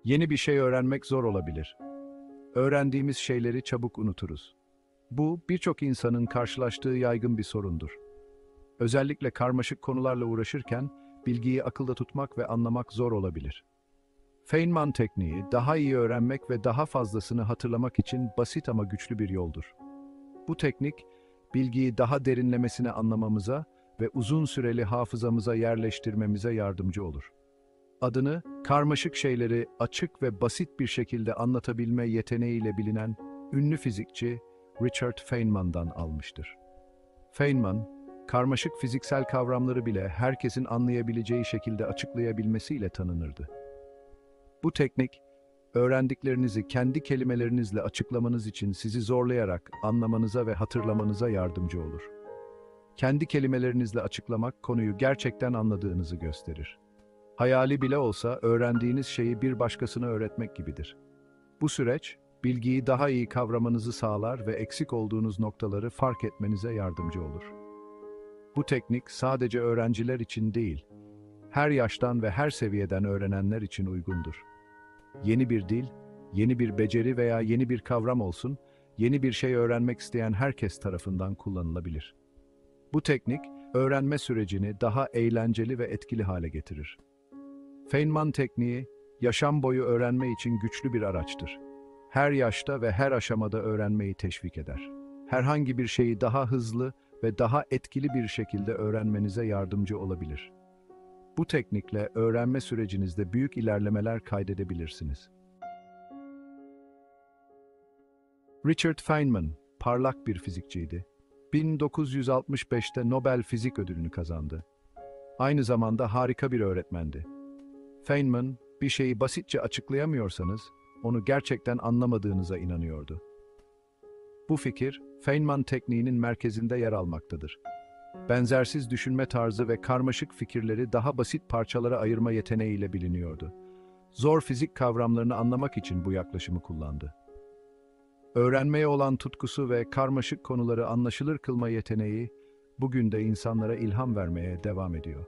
Yeni bir şey öğrenmek zor olabilir. Öğrendiğimiz şeyleri çabuk unuturuz. Bu, birçok insanın karşılaştığı yaygın bir sorundur. Özellikle karmaşık konularla uğraşırken bilgiyi akılda tutmak ve anlamak zor olabilir. Feynman tekniği, daha iyi öğrenmek ve daha fazlasını hatırlamak için basit ama güçlü bir yoldur. Bu teknik, bilgiyi daha derinlemesine anlamamıza ve uzun süreli hafızamıza yerleştirmemize yardımcı olur. Adını, karmaşık şeyleri açık ve basit bir şekilde anlatabilme yeteneğiyle bilinen ünlü fizikçi Richard Feynman'dan almıştır. Feynman, karmaşık fiziksel kavramları bile herkesin anlayabileceği şekilde açıklayabilmesiyle tanınırdı. Bu teknik, öğrendiklerinizi kendi kelimelerinizle açıklamanız için sizi zorlayarak anlamanıza ve hatırlamanıza yardımcı olur. Kendi kelimelerinizle açıklamak konuyu gerçekten anladığınızı gösterir. Hayali bile olsa öğrendiğiniz şeyi bir başkasına öğretmek gibidir. Bu süreç, bilgiyi daha iyi kavramanızı sağlar ve eksik olduğunuz noktaları fark etmenize yardımcı olur. Bu teknik sadece öğrenciler için değil, her yaştan ve her seviyeden öğrenenler için uygundur. Yeni bir dil, yeni bir beceri veya yeni bir kavram olsun, yeni bir şey öğrenmek isteyen herkes tarafından kullanılabilir. Bu teknik, öğrenme sürecini daha eğlenceli ve etkili hale getirir. Feynman tekniği, yaşam boyu öğrenme için güçlü bir araçtır. Her yaşta ve her aşamada öğrenmeyi teşvik eder. Herhangi bir şeyi daha hızlı ve daha etkili bir şekilde öğrenmenize yardımcı olabilir. Bu teknikle öğrenme sürecinizde büyük ilerlemeler kaydedebilirsiniz. Richard Feynman, parlak bir fizikçiydi. 1965'te Nobel Fizik Ödülünü kazandı. Aynı zamanda harika bir öğretmendi. Feynman, bir şeyi basitçe açıklayamıyorsanız, onu gerçekten anlamadığınıza inanıyordu. Bu fikir, Feynman tekniğinin merkezinde yer almaktadır. Benzersiz düşünme tarzı ve karmaşık fikirleri daha basit parçalara ayırma yeteneğiyle biliniyordu. Zor fizik kavramlarını anlamak için bu yaklaşımı kullandı. Öğrenmeye olan tutkusu ve karmaşık konuları anlaşılır kılma yeteneği, bugün de insanlara ilham vermeye devam ediyor.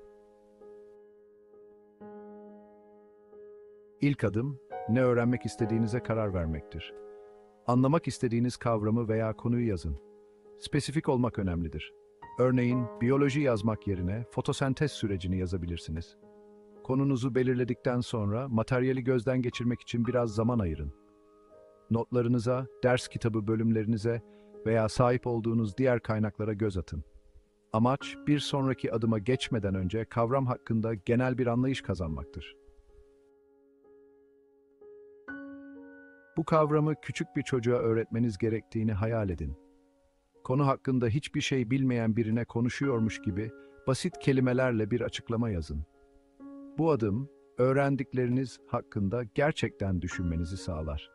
İlk adım, ne öğrenmek istediğinize karar vermektir. Anlamak istediğiniz kavramı veya konuyu yazın. Spesifik olmak önemlidir. Örneğin, biyoloji yazmak yerine fotosentez sürecini yazabilirsiniz. Konunuzu belirledikten sonra materyali gözden geçirmek için biraz zaman ayırın. Notlarınıza, ders kitabı bölümlerinize veya sahip olduğunuz diğer kaynaklara göz atın. Amaç, bir sonraki adıma geçmeden önce kavram hakkında genel bir anlayış kazanmaktır. Bu kavramı küçük bir çocuğa öğretmeniz gerektiğini hayal edin. Konu hakkında hiçbir şey bilmeyen birine konuşuyormuş gibi basit kelimelerle bir açıklama yazın. Bu adım, öğrendikleriniz hakkında gerçekten düşünmenizi sağlar.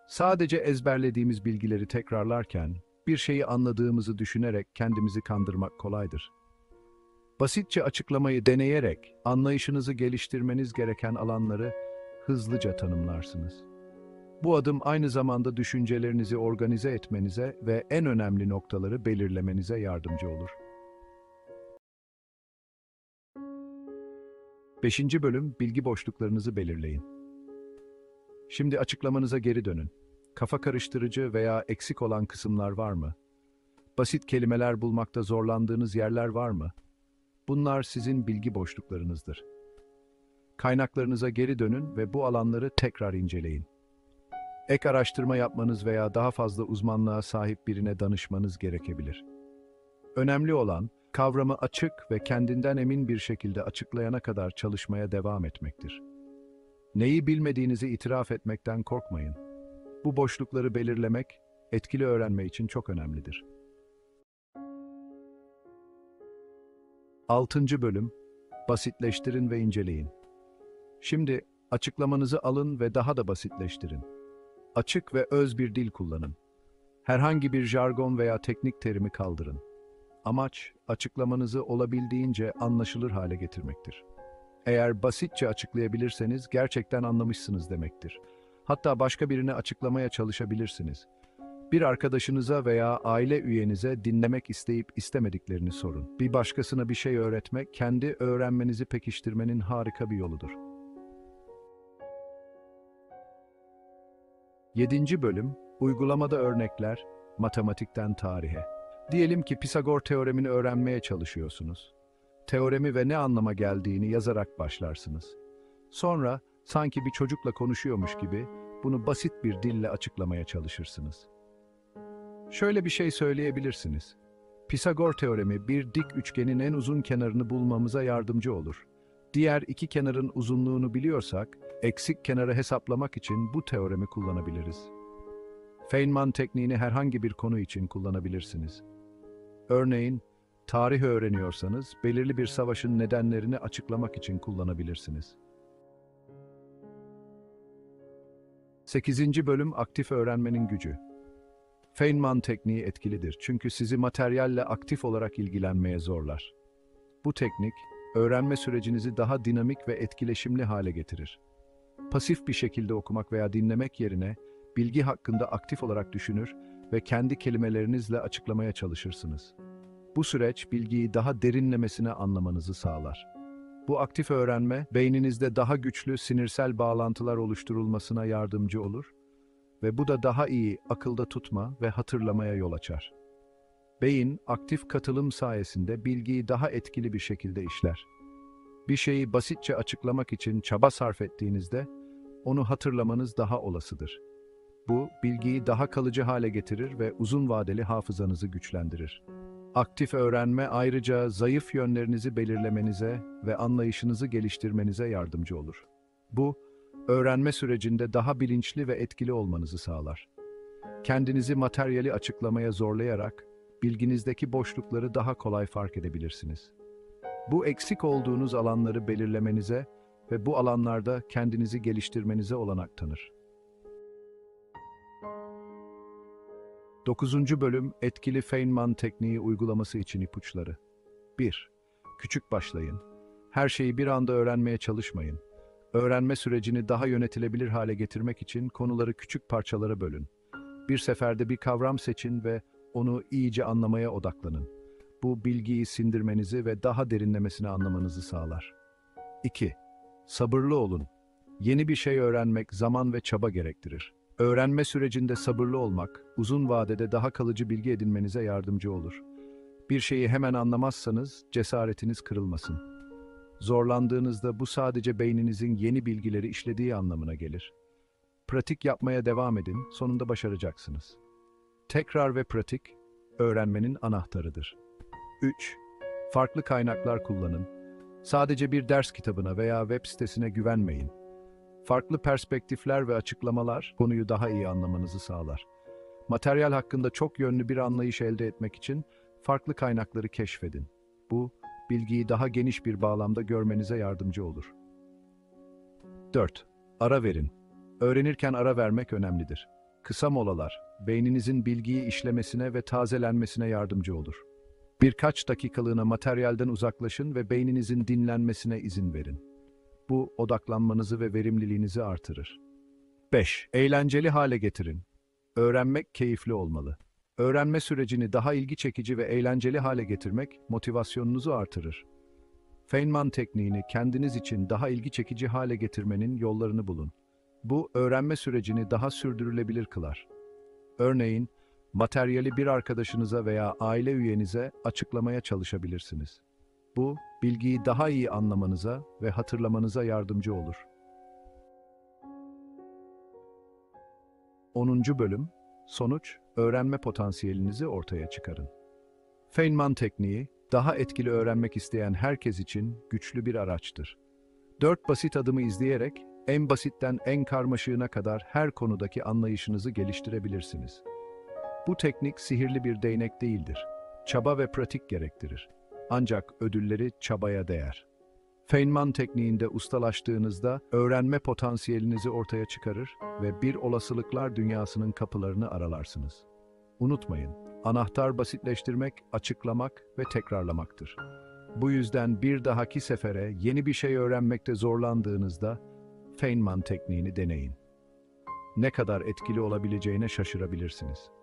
Sadece ezberlediğimiz bilgileri tekrarlarken, bir şeyi anladığımızı düşünerek kendimizi kandırmak kolaydır. Basitçe açıklamayı deneyerek, anlayışınızı geliştirmeniz gereken alanları hızlıca tanımlarsınız. Bu adım aynı zamanda düşüncelerinizi organize etmenize ve en önemli noktaları belirlemenize yardımcı olur. 5. bölüm, bilgi boşluklarınızı belirleyin. Şimdi açıklamanıza geri dönün. Kafa karıştırıcı veya eksik olan kısımlar var mı? Basit kelimeler bulmakta zorlandığınız yerler var mı? Bunlar sizin bilgi boşluklarınızdır. Kaynaklarınıza geri dönün ve bu alanları tekrar inceleyin. Ek araştırma yapmanız veya daha fazla uzmanlığa sahip birine danışmanız gerekebilir. Önemli olan, kavramı açık ve kendinden emin bir şekilde açıklayana kadar çalışmaya devam etmektir. Neyi bilmediğinizi itiraf etmekten korkmayın. Bu boşlukları belirlemek, etkili öğrenme için çok önemlidir. 6. bölüm, basitleştirin ve inceleyin. Şimdi açıklamanızı alın ve daha da basitleştirin. Açık ve öz bir dil kullanın. Herhangi bir jargon veya teknik terimi kaldırın. Amaç, açıklamanızı olabildiğince anlaşılır hale getirmektir. Eğer basitçe açıklayabilirseniz gerçekten anlamışsınız demektir. Hatta başka birine açıklamaya çalışabilirsiniz. Bir arkadaşınıza veya aile üyenize dinlemek isteyip istemediklerini sorun. Bir başkasına bir şey öğretmek, kendi öğrenmenizi pekiştirmenin harika bir yoludur. 7. bölüm, uygulamada örnekler, matematikten tarihe. Diyelim ki Pisagor teoremini öğrenmeye çalışıyorsunuz. Teoremi ve ne anlama geldiğini yazarak başlarsınız. Sonra, sanki bir çocukla konuşuyormuş gibi, bunu basit bir dille açıklamaya çalışırsınız. Şöyle bir şey söyleyebilirsiniz. Pisagor teoremi bir dik üçgenin en uzun kenarını bulmamıza yardımcı olur. Diğer iki kenarın uzunluğunu biliyorsak, eksik kenarı hesaplamak için bu teoremi kullanabiliriz. Feynman tekniğini herhangi bir konu için kullanabilirsiniz. Örneğin, tarih öğreniyorsanız belirli bir savaşın nedenlerini açıklamak için kullanabilirsiniz. 8. bölüm aktif öğrenmenin gücü. Feynman tekniği etkilidir çünkü sizi materyalle aktif olarak ilgilenmeye zorlar. Bu teknik, öğrenme sürecinizi daha dinamik ve etkileşimli hale getirir. Pasif bir şekilde okumak veya dinlemek yerine, bilgi hakkında aktif olarak düşünür ve kendi kelimelerinizle açıklamaya çalışırsınız. Bu süreç, bilgiyi daha derinlemesine anlamanızı sağlar. Bu aktif öğrenme, beyninizde daha güçlü sinirsel bağlantılar oluşturulmasına yardımcı olur ve bu da daha iyi akılda tutma ve hatırlamaya yol açar. Beyin, aktif katılım sayesinde bilgiyi daha etkili bir şekilde işler. Bir şeyi basitçe açıklamak için çaba sarf ettiğinizde, onu hatırlamanız daha olasıdır. Bu, bilgiyi daha kalıcı hale getirir ve uzun vadeli hafızanızı güçlendirir. Aktif öğrenme ayrıca zayıf yönlerinizi belirlemenize ve anlayışınızı geliştirmenize yardımcı olur. Bu, öğrenme sürecinde daha bilinçli ve etkili olmanızı sağlar. Kendinizi materyali açıklamaya zorlayarak, bilginizdeki boşlukları daha kolay fark edebilirsiniz. Bu eksik olduğunuz alanları belirlemenize ve bu alanlarda kendinizi geliştirmenize olanak tanır. 9. bölüm etkili Feynman tekniği uygulaması için ipuçları. 1. Küçük başlayın. Her şeyi bir anda öğrenmeye çalışmayın. Öğrenme sürecini daha yönetilebilir hale getirmek için konuları küçük parçalara bölün. Bir seferde bir kavram seçin ve onu iyice anlamaya odaklanın. Bu bilgiyi sindirmenizi ve daha derinlemesine anlamanızı sağlar. 2. Sabırlı olun. Yeni bir şey öğrenmek zaman ve çaba gerektirir. Öğrenme sürecinde sabırlı olmak, uzun vadede daha kalıcı bilgi edinmenize yardımcı olur. Bir şeyi hemen anlamazsanız cesaretiniz kırılmasın. Zorlandığınızda bu sadece beyninizin yeni bilgileri işlediği anlamına gelir. Pratik yapmaya devam edin, sonunda başaracaksınız. Tekrar ve pratik, öğrenmenin anahtarıdır. 3. Farklı kaynaklar kullanın. Sadece bir ders kitabına veya web sitesine güvenmeyin. Farklı perspektifler ve açıklamalar konuyu daha iyi anlamanızı sağlar. Materyal hakkında çok yönlü bir anlayış elde etmek için farklı kaynakları keşfedin. Bu, bilgiyi daha geniş bir bağlamda görmenize yardımcı olur. 4. Ara verin. Öğrenirken ara vermek önemlidir. Kısa molalar, beyninizin bilgiyi işlemesine ve tazelenmesine yardımcı olur. Birkaç dakikalığına materyalden uzaklaşın ve beyninizin dinlenmesine izin verin. Bu, odaklanmanızı ve verimliliğinizi artırır. 5. Eğlenceli hale getirin. Öğrenmek keyifli olmalı. Öğrenme sürecini daha ilgi çekici ve eğlenceli hale getirmek motivasyonunuzu artırır. Feynman tekniğini kendiniz için daha ilgi çekici hale getirmenin yollarını bulun. Bu, öğrenme sürecini daha sürdürülebilir kılar. Örneğin, materyali bir arkadaşınıza veya aile üyenize açıklamaya çalışabilirsiniz. Bu, bilgiyi daha iyi anlamanıza ve hatırlamanıza yardımcı olur. 10. bölüm, sonuç, öğrenme potansiyelinizi ortaya çıkarın. Feynman tekniği, daha etkili öğrenmek isteyen herkes için güçlü bir araçtır. 4 basit adımı izleyerek, en basitten en karmaşığına kadar her konudaki anlayışınızı geliştirebilirsiniz. Bu teknik sihirli bir değnek değildir. Çaba ve pratik gerektirir. Ancak ödülleri çabaya değer. Feynman tekniğinde ustalaştığınızda öğrenme potansiyelinizi ortaya çıkarır ve bir olasılıklar dünyasının kapılarını aralarsınız. Unutmayın, anahtar basitleştirmek, açıklamak ve tekrarlamaktır. Bu yüzden bir dahaki sefere yeni bir şey öğrenmekte zorlandığınızda Feynman tekniğini deneyin. Ne kadar etkili olabileceğine şaşırabilirsiniz.